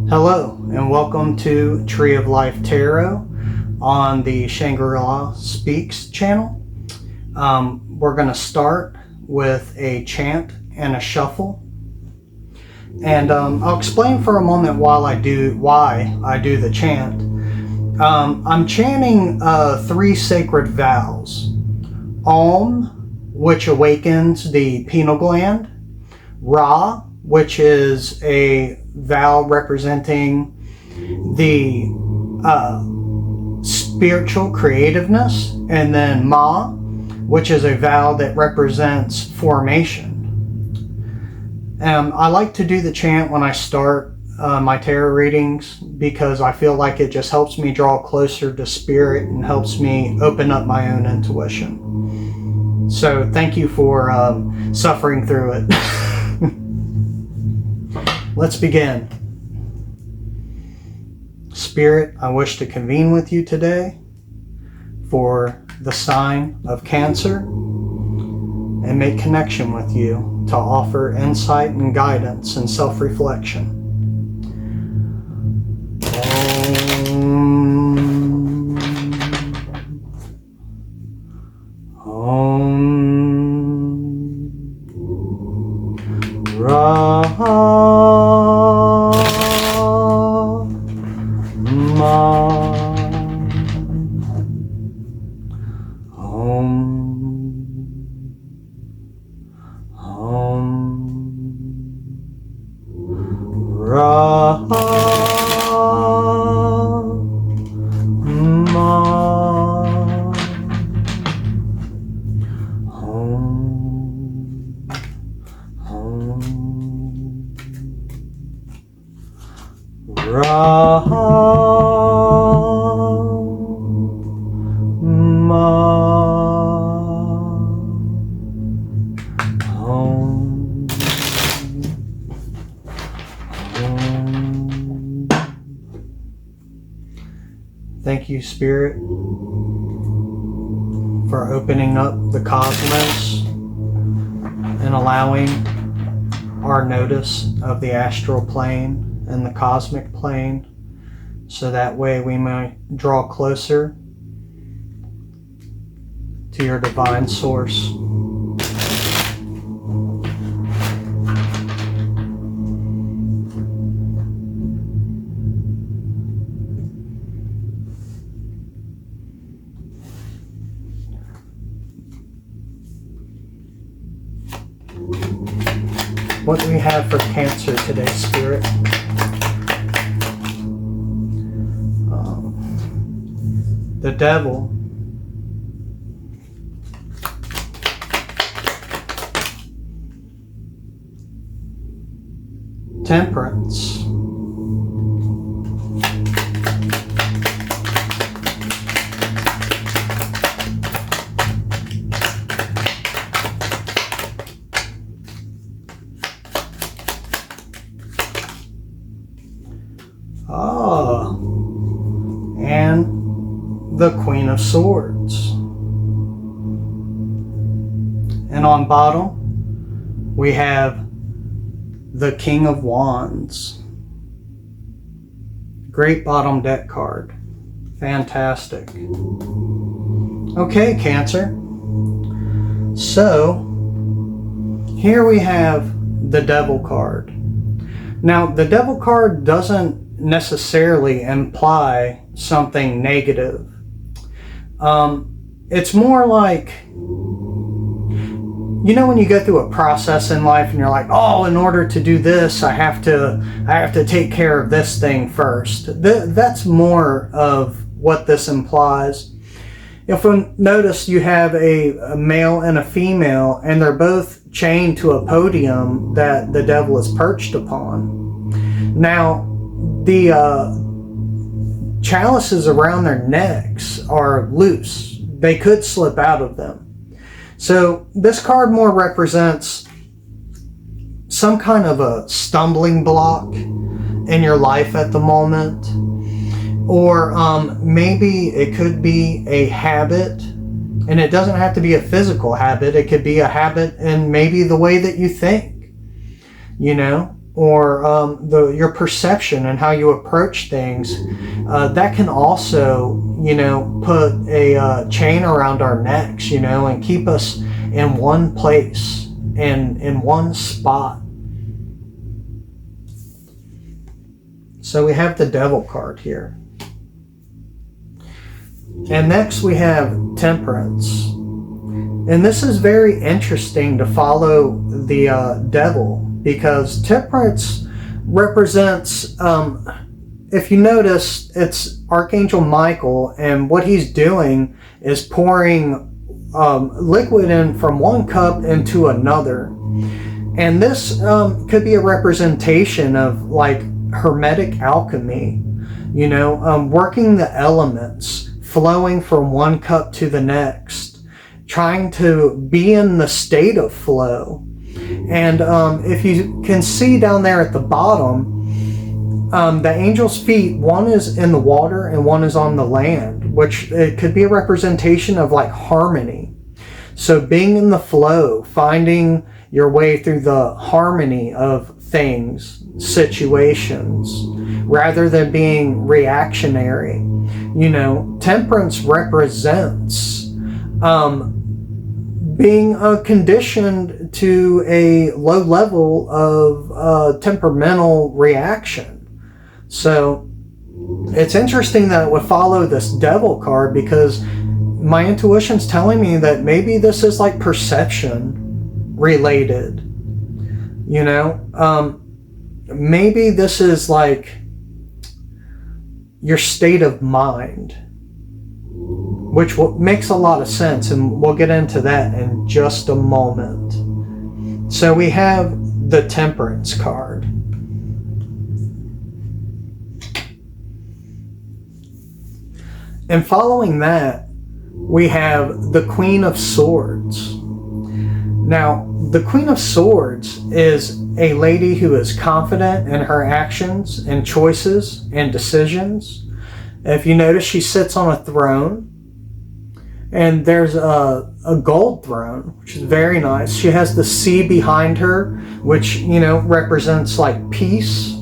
Hello, and welcome to Tree of Life Tarot on the Shangri-La Speaks channel. We're going to start with a chant and a shuffle. And I'll explain for a moment why I do the chant. I'm chanting 3 sacred vows. Om, which awakens the pineal gland. Ra, which is a vow representing the spiritual creativeness, and then Ma, which is a vow that represents formation. I like to do the chant when I start my tarot readings because I feel like it just helps me draw closer to spirit and helps me open up my own intuition. So thank you for suffering through it. Let's begin. Spirit, I wish to convene with you today for the sign of Cancer and make connection with you to offer insight and guidance and self-reflection. Ra Ma Om Ra Ma Ra Ma Thank you, Spirit, for opening up the cosmos and allowing our notice of the astral plane and the cosmic plane, so that way we may draw closer to your divine source. What do we have for Cancer today, Spirit? The Devil. Temperance. And the Queen of Swords. And on bottom, we have the King of Wands. Great bottom deck card. Fantastic. Okay, Cancer. So, here we have the Devil card. Now, the Devil card doesn't necessarily imply something negative. It's more like, you know, when you go through a process in life and you're like, oh, in order to do this, I have to take care of this thing first. That's more of what this implies. If we notice, you have a male and a female, and they're both chained to a podium that the devil is perched upon. Now, the chalices around their necks are loose. They could slip out of them. So this card more represents some kind of a stumbling block in your life at the moment. Or maybe it could be a habit, and it doesn't have to be a physical habit. It could be a habit in maybe the way that you think, you know? or your perception and how you approach things, that can also, put a chain around our necks, and keep us in one place and in one spot. So we have the Devil card here. And next we have Temperance. And this is very interesting to follow the Devil, because Temperance represents, if you notice, it's Archangel Michael, and what he's doing is pouring liquid in from one cup into another. And this could be a representation of like hermetic alchemy, working the elements, flowing from one cup to the next, trying to be in the state of flow. And if you can see down there at the bottom, the angel's feet, one is in the water and one is on the land, which it could be a representation of like harmony. So being in the flow, finding your way through the harmony of things, situations, rather than being reactionary. Temperance represents being conditioned to a low level of temperamental reaction. So it's interesting that it would follow this Devil card, because my intuition's telling me that maybe this is like perception related. Maybe this is like your state of mind, which makes a lot of sense, and we'll get into that in just a moment. So we have the Temperance card. And following that, we have the Queen of Swords. Now, the Queen of Swords is a lady who is confident in her actions and choices and decisions. If you notice, she sits on a throne, and there's a gold throne, which is very nice. She has the sea behind her, which, represents like peace.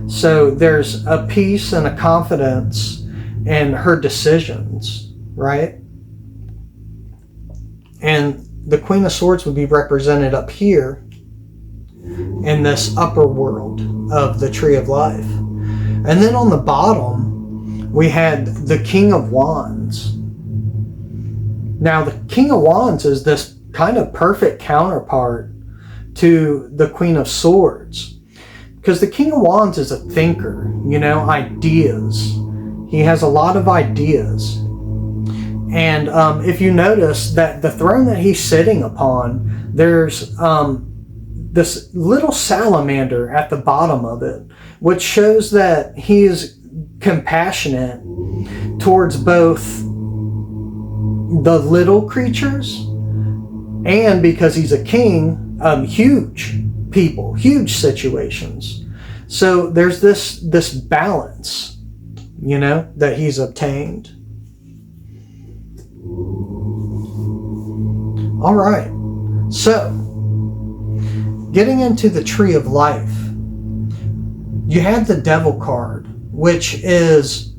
So there's a peace and a confidence in her decisions, right? And the Queen of Swords would be represented up here in this upper world of the Tree of Life. And then on the bottom, we had the King of Wands. Now, the King of Wands is this kind of perfect counterpart to the Queen of Swords, because the King of Wands is a thinker, ideas. He has a lot of ideas. And if you notice that the throne that he's sitting upon, there's this little salamander at the bottom of it, which shows that he is compassionate towards both the little creatures, and because he's a king, huge people, huge situations. So there's this balance, that he's obtained. All right, so getting into the Tree of Life, you have the Devil card, which is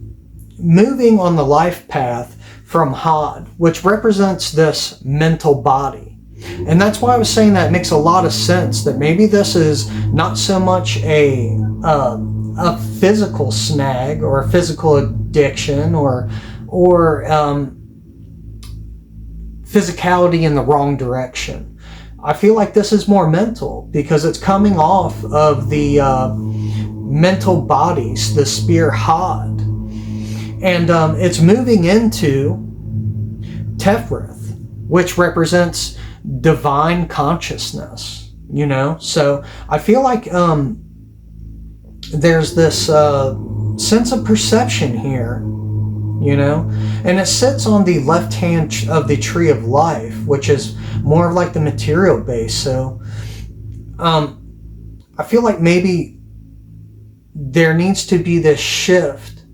moving on the life path from Hod, which represents this mental body. And that's why I was saying that it makes a lot of sense that maybe this is not so much a physical snag or a physical addiction or physicality in the wrong direction. I feel like this is more mental, because it's coming off of the mental bodies, the spear Hod. And it's moving into Tefrith, which represents divine consciousness, So I feel like there's this sense of perception here, and it sits on the left hand of the Tree of Life, which is more like the material base. So I feel like maybe there needs to be this shift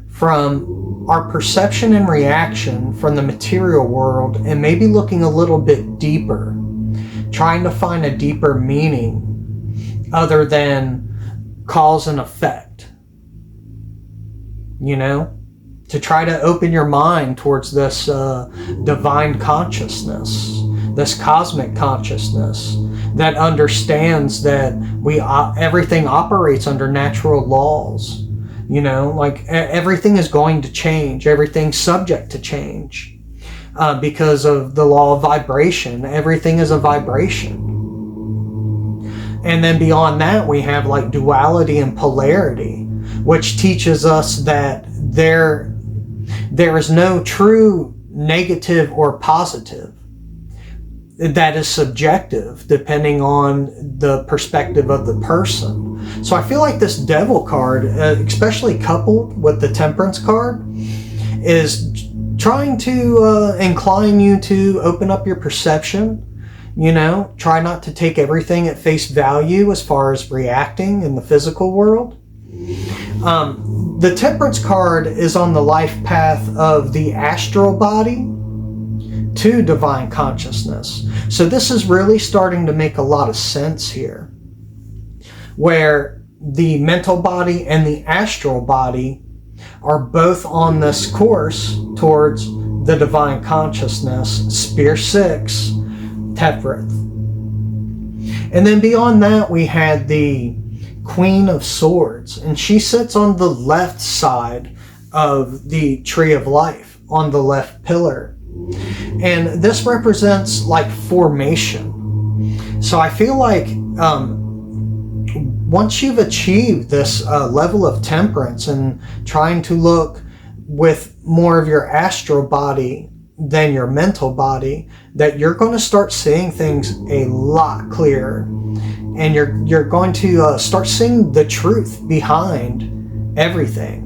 from our perception and reaction from the material world, and maybe looking a little bit deeper, trying to find a deeper meaning other than cause and effect. You know, to try to open your mind towards this divine consciousness, this cosmic consciousness that understands that everything operates under natural laws. You know, like everything is going to change. Everything's subject to change because of the law of vibration. Everything is a vibration. And then beyond that, we have like duality and polarity, which teaches us that there is no true negative or positive. That is subjective depending on the perspective of the person. So I feel like this Devil card, especially coupled with the Temperance card, is trying to incline you to open up your perception. You know, try not to take everything at face value as far as reacting in the physical world. The Temperance card is on the life path of the astral body to divine consciousness. So this is really starting to make a lot of sense here, where the mental body and the astral body are both on this course towards the divine consciousness, Spear 6, Tefrith. And then beyond that, we had the Queen of Swords, and she sits on the left side of the Tree of Life, on the left pillar. And this represents like formation. So I feel like once you've achieved this level of temperance and trying to look with more of your astral body than your mental body, that you're going to start seeing things a lot clearer, and you're going to start seeing the truth behind everything.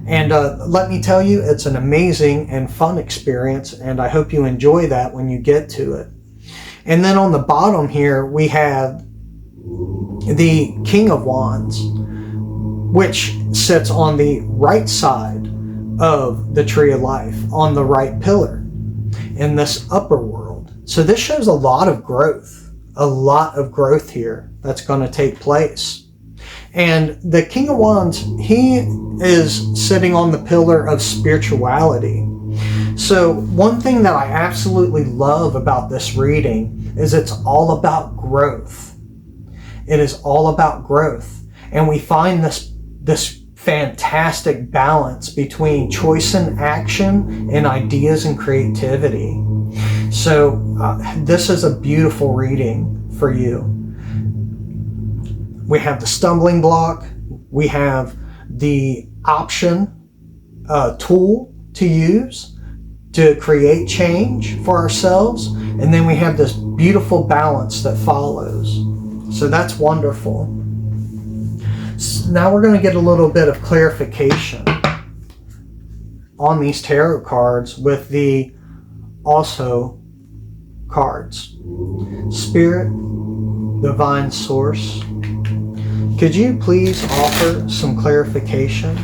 And let me tell you, it's an amazing and fun experience, and I hope you enjoy that when you get to it. And then on the bottom here, we have the King of Wands, which sits on the right side of the Tree of Life, on the right pillar, in this upper world. So this shows a lot of growth here that's going to take place. And the King of Wands, he is sitting on the pillar of spirituality. So one thing that I absolutely love about this reading is it's all about growth. It is all about growth. And we find this fantastic balance between choice and action and ideas and creativity. So this is a beautiful reading for you. We have the stumbling block. We have the option tool to use to create change for ourselves. And then we have this beautiful balance that follows. So that's wonderful. So now we're going to get a little bit of clarification on these tarot cards with the also cards. Spirit, Divine Source, could you please offer some clarification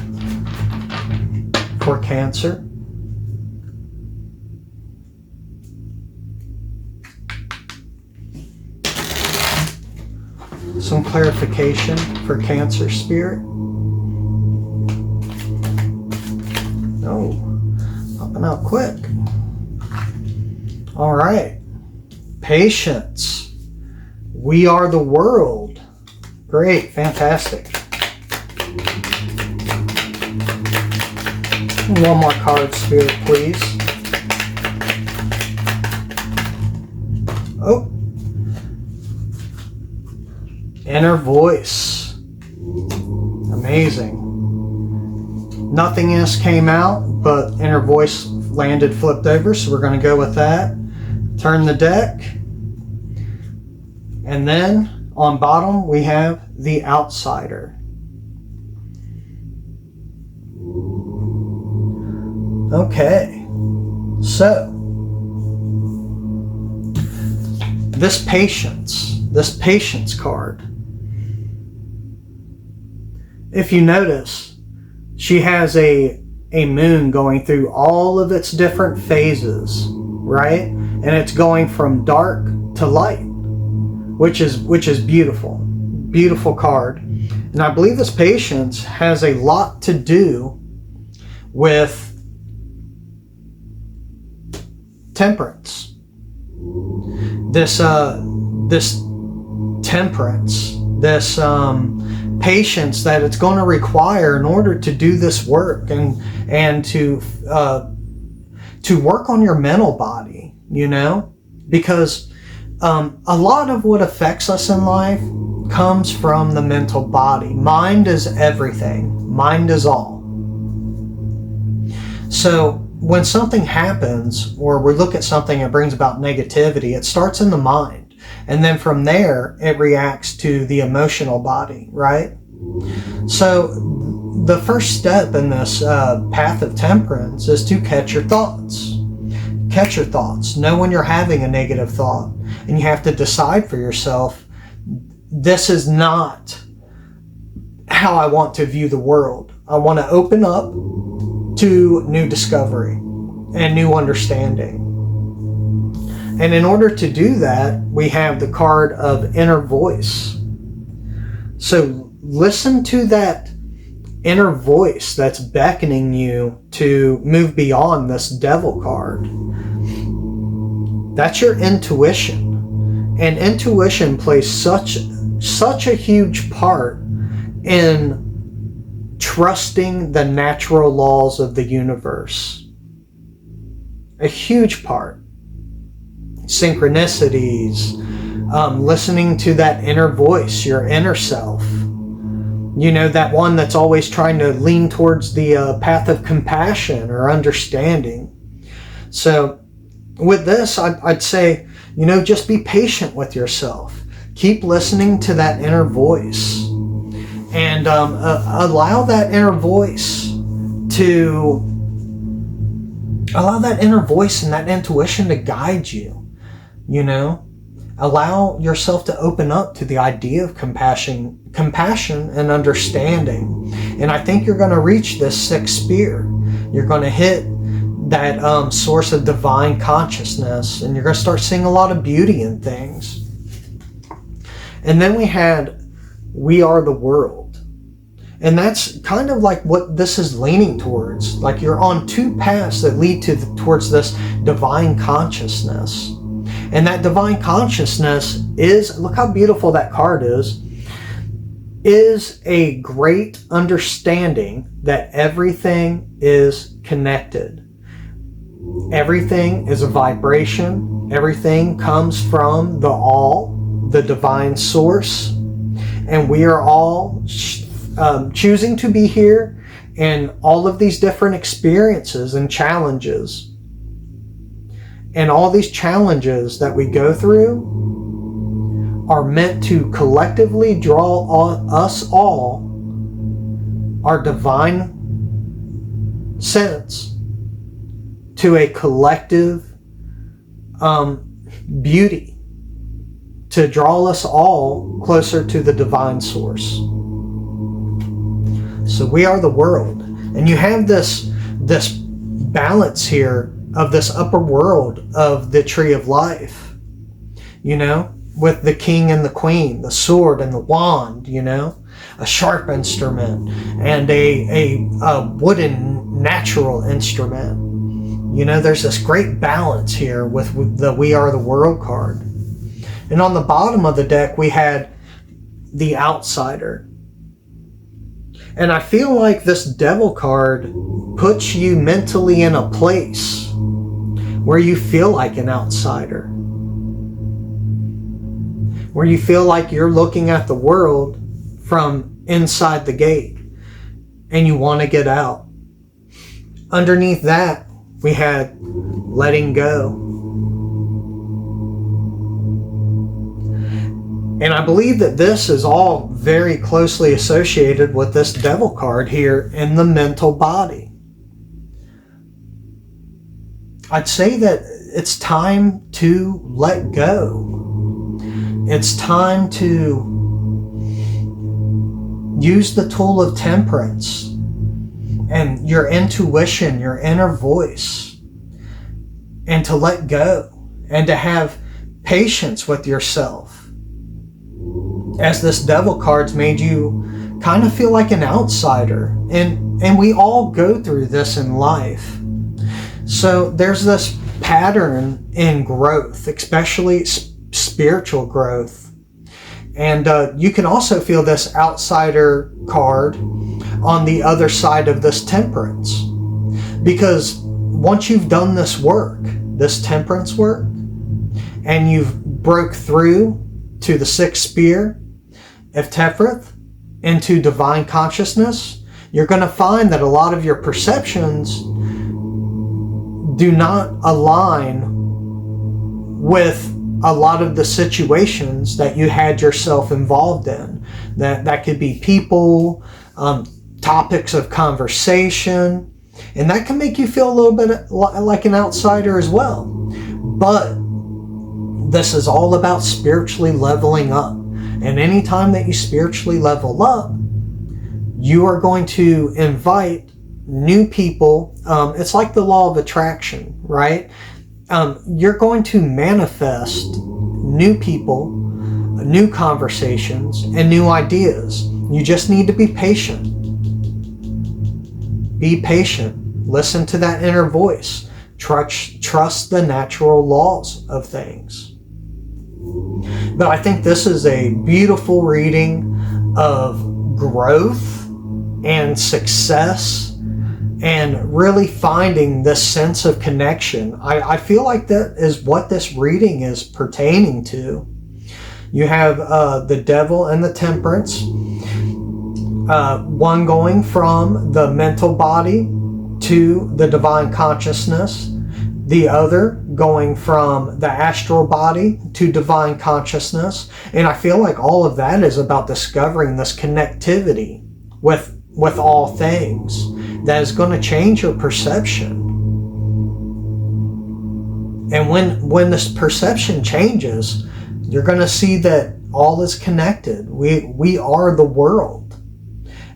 for Cancer? Some clarification for Cancer Spirit? No, popping out quick. All right. Patience. We are the world. Great, fantastic. One more card, Spirit, please. Oh. Inner Voice. Amazing. Nothing else came out, but Inner Voice landed flipped over, so we're going to go with that. Turn the deck. And then on bottom, we have the Outsider. Okay. So, this patience card. If you notice, she has a moon going through all of its different phases, right? And it's going from dark to light, which is beautiful. beautiful card. And I believe this patience has a lot to do with temperance. This temperance, this patience that it's going to require in order to do this work and to work on your mental body, you know, because a lot of what affects us in life comes from the mental body. Mind is everything. Mind is all. So when something happens or we look at something that brings about negativity, it starts in the mind. And then from there, it reacts to the emotional body, right? So the first step in this path of temperance is to catch your thoughts. Catch your thoughts. Know when you're having a negative thought. And you have to decide for yourself, this is not how I want to view the world. I want to open up to new discovery and new understanding. And in order to do that, we have the card of inner voice. So listen to that inner voice that's beckoning you to move beyond this devil card. That's your intuition. And intuition plays such a huge part in trusting the natural laws of the universe. A huge part. Synchronicities, listening to that inner voice, your inner self. You know, that one that's always trying to lean towards the path of compassion or understanding. So with this, I'd say, you know, just be patient with yourself. Keep listening to that inner voice. And allow that inner voice and that intuition to guide you, you know. Allow yourself to open up to the idea of compassion and understanding. And I think you're going to reach this sixth sphere. You're going to hit that source of divine consciousness, and you're going to start seeing a lot of beauty in things. And then we are the world. And that's kind of like what this is leaning towards. Like you're on two paths that lead towards this divine consciousness. And that divine consciousness is, look how beautiful that card is a great understanding that everything is connected. Everything is a vibration. Everything comes from the all, the divine source. And we are all choosing to be here, and all of these different experiences and challenges. And all these challenges that we go through are meant to collectively draw us all, our divine sense, to a collective beauty, to draw us all closer to the divine source. So we are the world. And you have this balance here of this upper world of the tree of life, you know, with the king and the queen, the sword and the wand, you know, a sharp instrument and a wooden natural instrument. You know, there's this great balance here with the We Are the World card. And on the bottom of the deck, we had the outsider. And I feel like this devil card puts you mentally in a place where you feel like an outsider. Where you feel like you're looking at the world from inside the gate and you want to get out. Underneath that, we had letting go. And I believe that this is all very closely associated with this devil card here in the mental body. I'd say that it's time to let go. It's time to use the tool of temperance and your intuition, your inner voice, and to let go and to have patience with yourself as this devil card's made you kind of feel like an outsider. And we all go through this in life. So there's this pattern in growth, especially spiritual growth. And you can also feel this outsider card on the other side of this temperance. Because once you've done this work, this temperance work, and you've broke through to the sixth spear of Tefrith into divine consciousness, you're going to find that a lot of your perceptions do not align with a lot of the situations that you had yourself involved in. That could be people, topics of conversation, and that can make you feel a little bit like an outsider as well. But this is all about spiritually leveling up. And anytime that you spiritually level up, you are going to invite new people. It's like the law of attraction, right? You're going to manifest new people, new conversations, and new ideas. You just need to be patient. Be patient. Listen to that inner voice. Trust the natural laws of things. But I think this is a beautiful reading of growth and success and really finding this sense of connection. I feel like that is what this reading is pertaining to. You have the devil and the temperance, one going from the mental body to the divine consciousness, the other going from the astral body to divine consciousness. And I feel like all of that is about discovering this connectivity with all things that is going to change your perception. And when this perception changes, you're going to see that all is connected. We are the world.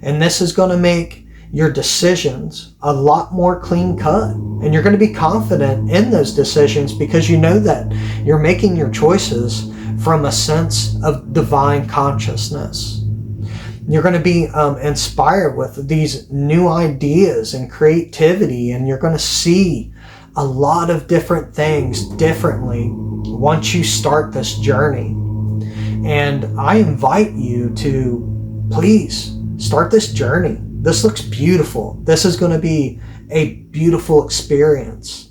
And this is going to make your decisions a lot more clean cut. And you're going to be confident in those decisions because you know that you're making your choices from a sense of divine consciousness. You're going to be inspired with these new ideas and creativity, and you're going to see a lot of different things differently once you start this journey. And I invite you to please start this journey. This looks beautiful. This is going to be a beautiful experience.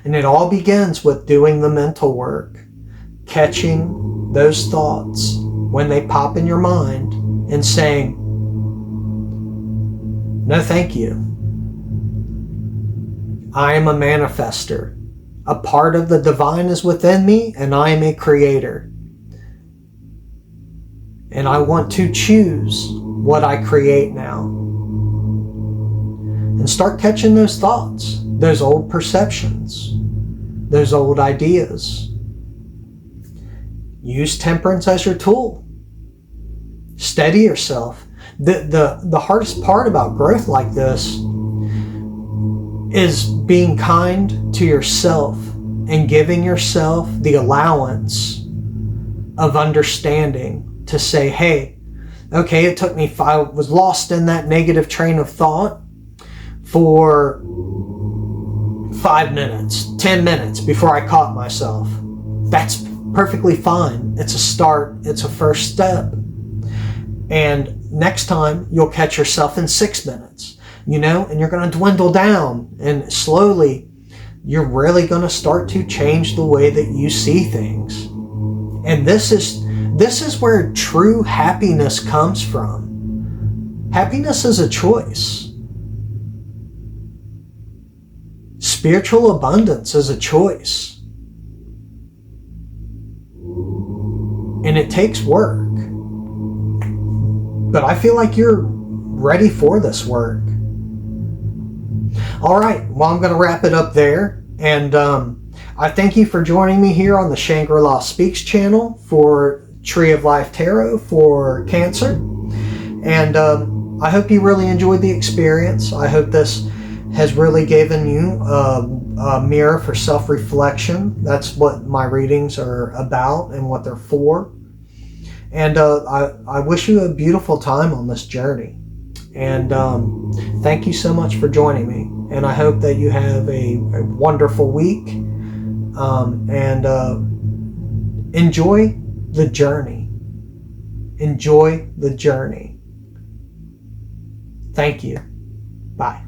And it all begins with doing the mental work, catching those thoughts when they pop in your mind and saying, no, thank you. I am a manifester. A part of the divine is within me, and I am a creator. And I want to choose what I create now. And start catching those thoughts, those old perceptions, those old ideas. Use temperance as your tool. Steady yourself. The hardest part about growth like this is being kind to yourself and giving yourself the allowance of understanding to say, hey, okay, it took me I was lost in that negative train of thought for 5 minutes, 10 minutes before I caught myself. That's perfectly fine. It's a start. It's a first step. And next time you'll catch yourself in 6 minutes, and you're going to dwindle down, and slowly you're really going to start to change the way that you see things. And this is where true happiness comes from. Happiness is a choice. Spiritual abundance is a choice. And it takes work. But I feel like you're ready for this work. All right, well, I'm going to wrap it up there. And I thank you for joining me here on the Shangri-La Speaks channel for Tree of Life Tarot for Cancer. And I hope you really enjoyed the experience. I hope this has really given you a mirror for self-reflection. That's what my readings are about and what they're for. And I wish you a beautiful time on this journey. And thank you so much for joining me. And I hope that you have a wonderful week. And enjoy the journey. Enjoy the journey. Thank you. Bye.